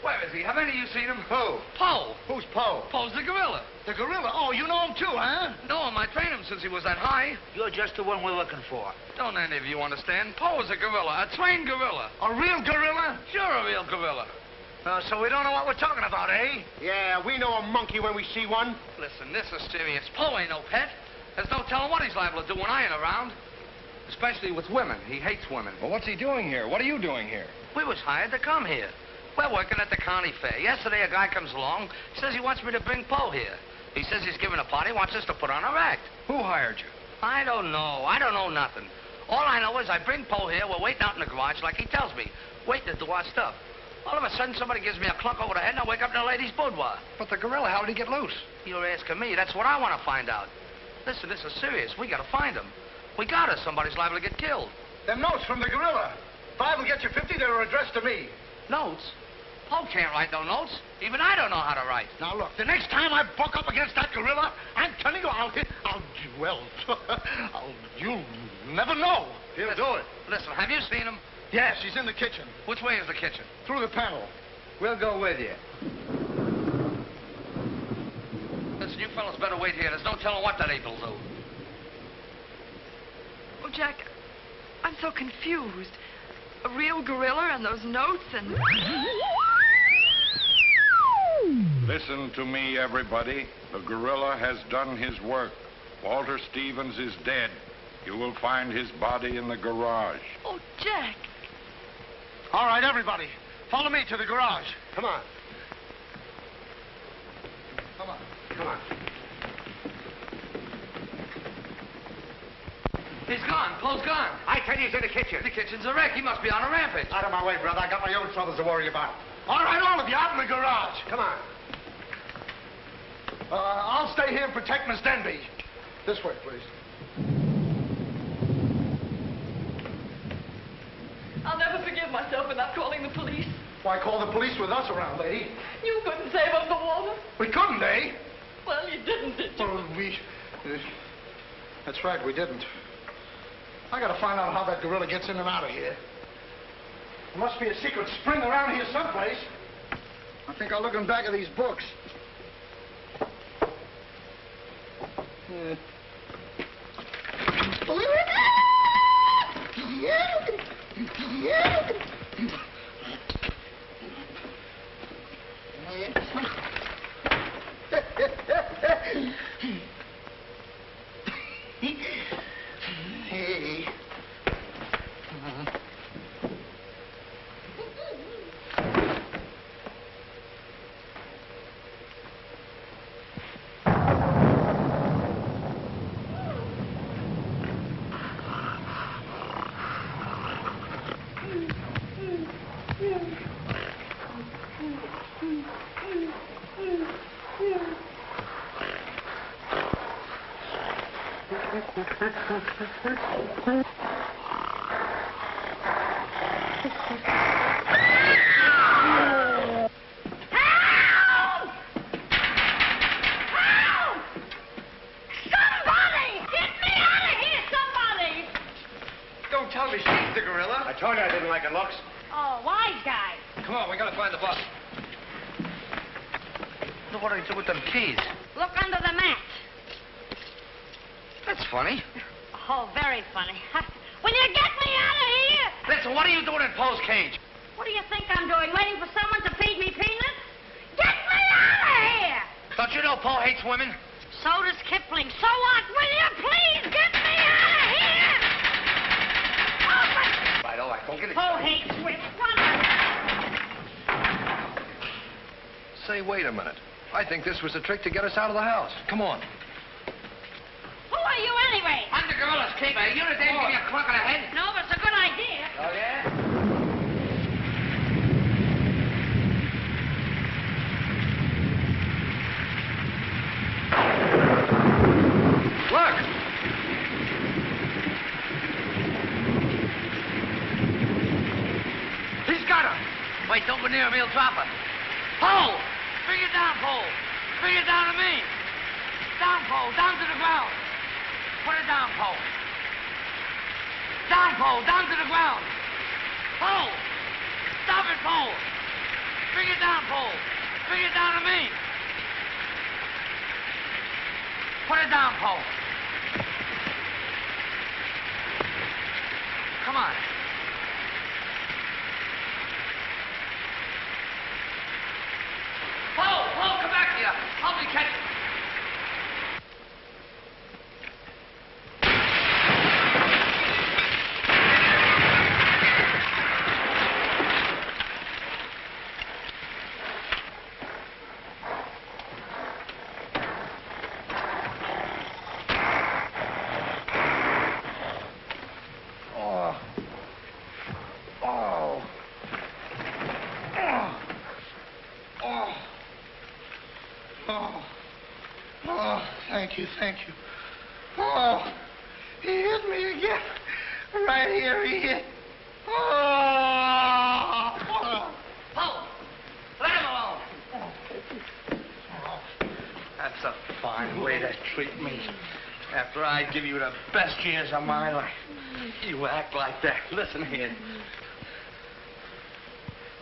Where is he? Have any of you seen him? Who? Poe. Who's Poe? Poe's the gorilla. The gorilla? Oh, you know him too, huh? No, I trained him since he was that high. You're just the one we're looking for. Don't any of you understand? Poe is a gorilla, a trained gorilla. A real gorilla? Sure, a real gorilla. So we don't know what we're talking about, eh? Yeah, we know a monkey when we see one. Listen, this is serious. Poe ain't no pet. There's no telling what he's liable to do when I ain't around. Especially with women. He hates women. Well, what's he doing here? What are you doing here? We was hired to come here. We're working at the county fair. Yesterday, a guy comes along, says he wants me to bring Po here. He says he's giving a party, wants us to put on a act. Who hired you? I don't know. I don't know nothing. All I know is I bring Po here, we're waiting out in the garage like he tells me, waiting to do our stuff. All of a sudden, somebody gives me a clunk over the head, and I wake up in a lady's boudoir. But the gorilla, how did he get loose? You're asking me. That's what I want to find out. Listen, this is serious. We got to find him. We got her. Somebody's liable to get killed. Them notes from the gorilla. If I will get you 50, they were addressed to me. Notes? Po can't write no notes. Even I don't know how to write. Now, look, the next time I buck up against that gorilla, I'm telling you, you'll never know. He'll do it. Listen, have you seen him? Yes, he's in the kitchen. Which way is the kitchen? Through the panel. We'll go with you. Listen, you fellas better wait here. There's no telling what that ape will do. Oh, Jack, I'm so confused. A real gorilla and those notes and... Listen to me, everybody. The gorilla has done his work. Walter Stevens is dead. You will find his body in the garage. Oh, Jack. All right, everybody. Follow me to the garage. Come on. Come on. Come on. He's gone. Po's gone. I tell you, he's in the kitchen. The kitchen's a wreck. He must be on a rampage. Out of my way, brother. I got my own troubles to worry about. All right, all of you, out in the garage. Come on. I'll stay here and protect Miss Denby. This way, please. I'll never forgive myself for not calling the police. Why call the police with us around, lady? You couldn't save us the water. We couldn't, eh? Well, you didn't, did you? Well, that's right, we didn't. I gotta find out how that gorilla gets in and out of here. There must be a secret spring around here someplace. I think I'll look in back of these books. Hey. Don't tell me she's the gorilla. I told you I didn't like her looks. Oh, wise guy. Come on, we gotta find the bus. Look what I do with them keys. Look under the mat. That's funny. Oh, very funny. Will you get me out of here? Listen, what are you doing in Po's cage? What do you think I'm doing? Waiting for someone to feed me peanuts? Get me out of here! Don't you know Po hates women? So does Kipling. So what? Will you please get me out of here? Open! Right, all right. Don't get it. Po hates women. Say, wait a minute. I think this was a trick to get us out of the house. Come on. Who are you anyway? I'm the gorilla's keeper. You know Dave give me a clunk on the head? No, but it's a good idea. Oh, yeah? Look! He's got her. Wait, don't go near him. He'll drop her. Po! Bring it down, Po. Bring it down to me. Down, Po. Down to the ground. Put it down, Po. Down, Po. Down to the ground. Po! Stop it, Po. Bring it down, Po. Bring it down to me. Put it down, Po. Come on. Po, come back here. Help me catch it. Oh. Oh. Oh, thank you, thank you. Oh, he hit me again. Right here, he hit. Oh. Oh, let him alone. That's a fine way to treat me. After I give you the best years of my life, you act like that. Listen here.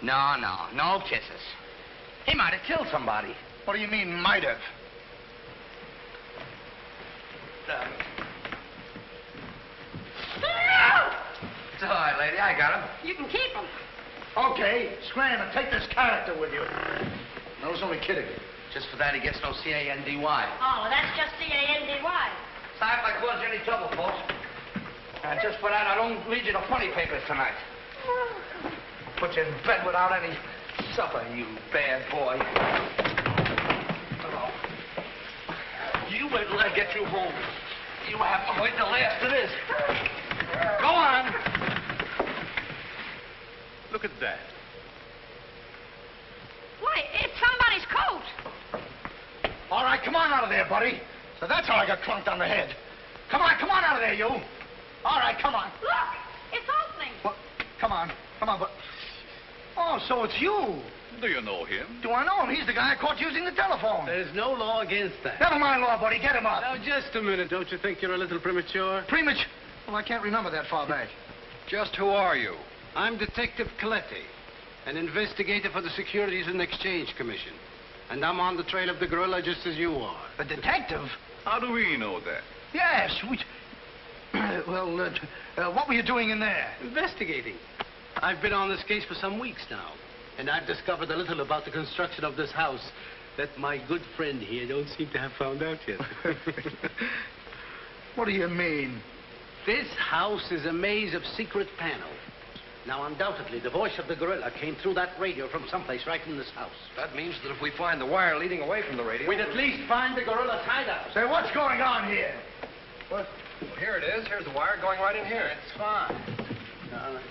No kisses. He might have killed somebody. What do you mean, might have? It's all right, lady. I got him. You can keep him. Okay, scram and take this character with you. I was only kidding. Just for that, he gets no C-A-N-D-Y. Oh, that's just C-A-N-D-Y. Sorry if I caused you any trouble, folks. Just for that, I don't lead you to funny papers tonight. Put you in bed without any supper, you bad boy. Hello. You wait till I get you home. You have to wait till after this. Go on. Look at that. Why, it's somebody's coat. All right, come on out of there, buddy. So that's how I got clunked on the head. Come on out of there, you. All right, come on. Look, it's opening. Well, come on, but... Oh, so it's you. Do you know him? Do I know him? He's the guy I caught using the telephone. There's no law against that. Never mind law, buddy. Get him up. Now, just a minute. Don't you think you're a little premature? Premature? Well, I can't remember that far back. Just who are you? I'm Detective Coletti, an investigator for the Securities and Exchange Commission. And I'm on the trail of the gorilla just as you are. A detective? How do we know that? Yes, we... what were you doing in there? Investigating. I've been on this case for some weeks now, and I've discovered a little about the construction of this house that my good friend here don't seem to have found out yet. What do you mean? This house is a maze of secret panels. Now, undoubtedly, the voice of the gorilla came through that radio from someplace right in this house. That means that if we find the wire leading away from the radio... we'd at least find the gorilla's hideout. Say, what's going on here? What? Well, here it is. Here's the wire going right in here. It's fine. Now, let's...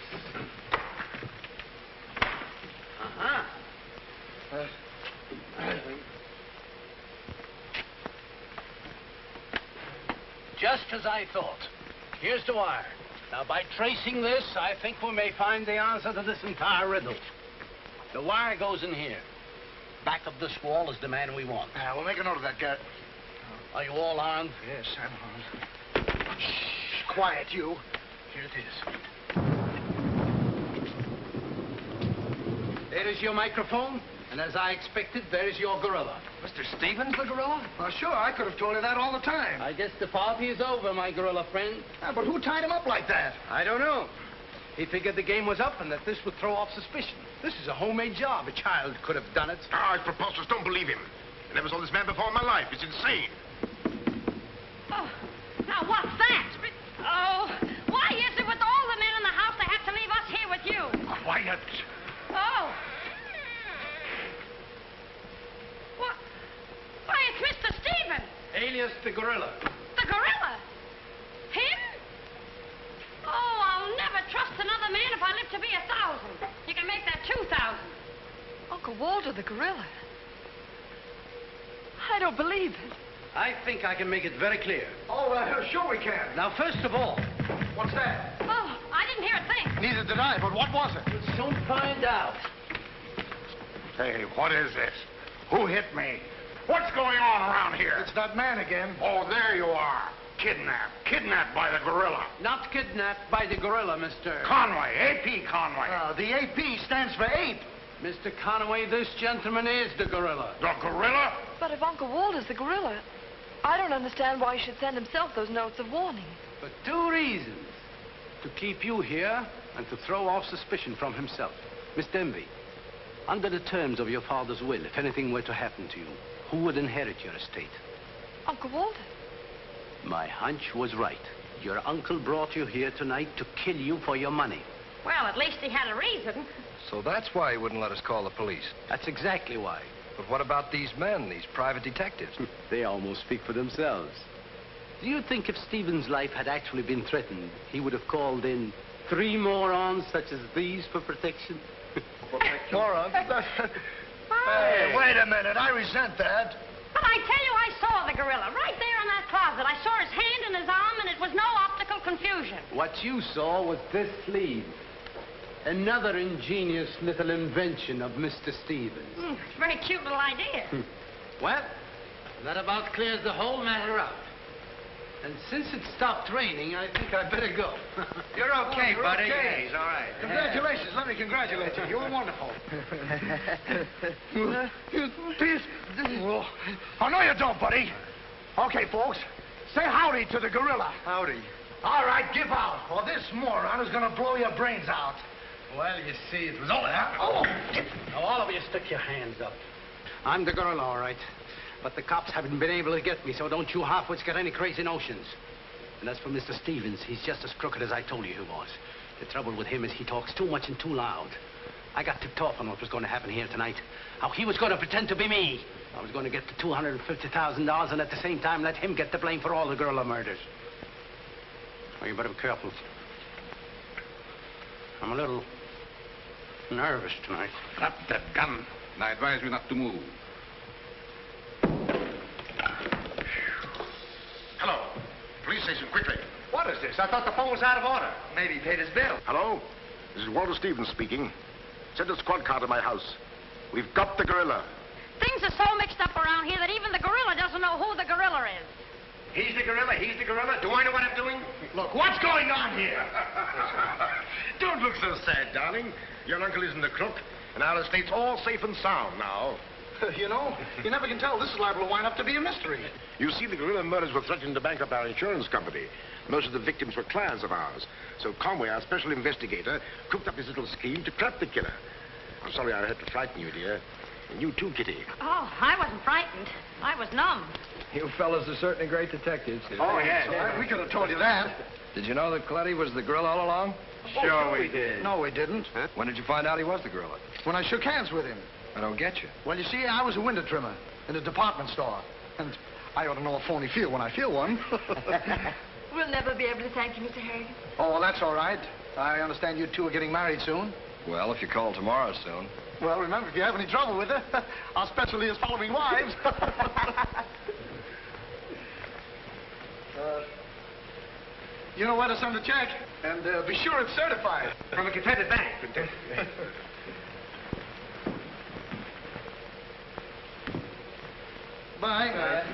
Just as I thought. Here's the wire. Now, by tracing this, I think we may find the answer to this entire riddle. The wire goes in here. Back of this wall is the man we want. We'll make a note of that, Garrett. Are you all armed? Yes, I'm armed. Shh, quiet, you. Here it is. There is your microphone, and as I expected, there is your gorilla. Mr. Stevens, the gorilla? Well, sure, I could have told you that all the time. I guess the party is over, my gorilla friend. But who tied him up like that? I don't know. He figured the game was up and that this would throw off suspicion. This is a homemade job. A child could have done it. It's preposterous. Don't believe him. I never saw this man before in my life. It's insane. Oh, now what's that? Oh, why is it with all the men in the house they have to leave us here with you? Quiet. Oh. What? Why, it's Mr. Stevens. Alias the gorilla. The gorilla? Him? Oh, I'll never trust another man if I live to be 1,000. You can make that 2,000. Uncle Walter, the gorilla. I don't believe it. I think I can make it very clear. Oh, sure we can. Now, first of all... What's that? Oh, I didn't hear a thing. Neither did I, but what was it? We'll soon find out. Hey, what is this? Who hit me? What's going on around here? It's that man again. Oh, there you are. Kidnapped. Kidnapped by the gorilla. Not kidnapped by the gorilla, Mr. Conway. A.P. Conway. The A.P. stands for ape. Mr. Conway, this gentleman is the gorilla. The gorilla? But if Uncle Walter's the gorilla, I don't understand why he should send himself those notes of warning. For 2 reasons. To keep you here and to throw off suspicion from himself. Miss Denby, under the terms of your father's will, if anything were to happen to you, who would inherit your estate? Uncle Walter. My hunch was right. Your uncle brought you here tonight to kill you for your money. Well, at least he had a reason. So that's why he wouldn't let us call the police. That's exactly why. But what about these men, these private detectives? They almost speak for themselves. Do you think if Stephen's life had actually been threatened, he would have called in 3 morons such as these for protection? Morons? Hey, a minute. I resent that. But I tell you, I saw the gorilla right there in that closet. I saw his hand and his arm, and it was no optical confusion. What you saw was this sleeve. Another ingenious little invention of Mr. Stevens. It's a very cute little idea. Well, that about clears the whole matter up. And since it stopped raining, I think I'd better go. You're okay, You're buddy. okay. Yeah, he's all right. Congratulations. Let me congratulate you. You were wonderful. Please. Oh, no, you don't, buddy. Okay, folks. Say howdy to the gorilla. Howdy. All right, give out, or this moron is going to blow your brains out. Well, you see, it was all that. Oh! Now, all of you stick your hands up. I'm the gorilla, all right. But the cops haven't been able to get me, so don't you half-wits get any crazy notions. And as for Mr. Stevens, he's just as crooked as I told you he was. The trouble with him is he talks too much and too loud. I got tipped off on what was going to happen here tonight. How he was going to pretend to be me. I was going to get the $250,000 and at the same time let him get the blame for all the gorilla murders. Well, you better be careful. I'm a little nervous tonight. Drop that gun, and I advise you not to move. Hello. Police station, quickly. What is this? I thought the phone was out of order. Maybe he paid his bill. Hello? This is Walter Stevens speaking. Send a squad car to my house. We've got the gorilla. Things are so mixed up around here that even the gorilla doesn't know who the gorilla is. He's the gorilla. He's the gorilla. Do I know what I'm doing? Look, what's going on here? Don't look so sad, darling. Your uncle isn't a crook, and our estate's all safe and sound now. You know, you never can tell. This is liable to wind up to be a mystery. You see, the gorilla murders were threatening to bankrupt our insurance company. Most of the victims were clients of ours. So Conway, our special investigator, cooked up his little scheme to trap the killer. I'm sorry I had to frighten you, dear. And you too, Kitty. Oh, I wasn't frightened. I was numb. You fellas are certainly great detectives. Oh, yes. We could have told you that. Did you know that Coletti was the gorilla all along? Sure we did. No, we didn't. Huh? When did you find out he was the gorilla? When I shook hands with him. I don't get you. Well, you see, I was a window trimmer in a department store. And I ought to know a phony feel when I feel one. We'll never be able to thank you, Mr. Harrigan. Oh, well, that's all right. I understand you two are getting married soon. Well, if you call tomorrow soon. Well, remember, if you have any trouble with her, our specialty is following wives. You know where to send the check. And be sure it's certified. From a Confederate bank. Bye.